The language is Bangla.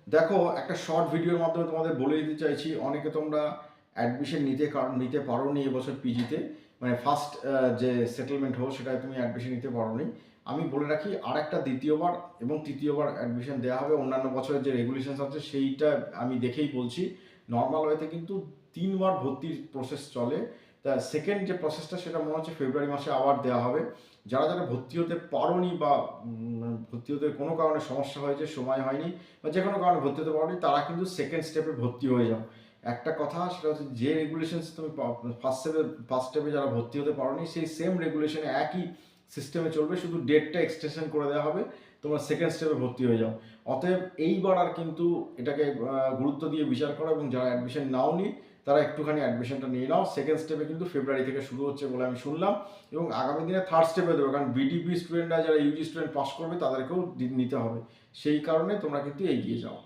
দেখো, একটা শর্ট ভিডিওর মাধ্যমে তোমাদের বলে দিতে চাইছি। অনেকে তোমরা অ্যাডমিশন নিতে পারো নি এবছর পিজিতে, মানে ফার্স্ট যে সেটেলমেন্ট হোক সেটায় তুমি অ্যাডমিশন নিতে পারো নি। আমি বলে রাখি, আর একটা দ্বিতীয়বার এবং তৃতীয়বার অ্যাডমিশন দেওয়া হবে। অন্যান্য বছরের যে রেগুলেশনস আছে সেইটা আমি দেখেই বলছি। নর্মাল ওয়েতে কিন্তু 3বার ভর্তির প্রসেস চলে। তা সেকেন্ড যে প্রসেসটা সেটা মনে হচ্ছে ফেব্রুয়ারি মাসে আবার দেওয়া হবে। যারা যারা ভর্তি হতে পারোনি বা ভর্তি হতে কোনো কারণে সমস্যা হয়েছে, সময় হয়নি বা যে কোনো কারণে ভর্তি হতে পারোনি, তারা কিন্তু সেকেন্ড স্টেপে ভর্তি হয়ে যাও। একটা কথা সেটা হচ্ছে, যে রেগুলেশনস তুমি ফার্স্ট স্টেপে যারা ভর্তি হতে পারোনি, সেই সেম রেগুলেশনে একই সিস্টেমে চলবে, শুধু ডেটটা এক্সটেনশন করে দেওয়া হবে, তোমরা সেকেন্ড স্টেপে ভর্তি হয়ে যাও। অতএব এইবার আর কিন্তু এটাকে গুরুত্ব দিয়ে বিচার করো, এবং যারা অ্যাডমিশন নাওনি তারা একটুখানি অ্যাডমিশনটা নিয়ে নাও। সেকেন্ড স্টেপে কিন্তু ফেব্রুয়ারি থেকে শুরু হচ্ছে বলে আমি শুনলাম, এবং আগামী দিনে থার্ড স্টেপে দেবে, কারণ বিডিপি স্টুডেন্টরা যারা ইউজি স্টুডেন্ট পাস করবে তাদেরকেও নিতে হবে। সেই কারণে তোমরা কিন্তু এগিয়ে যাও।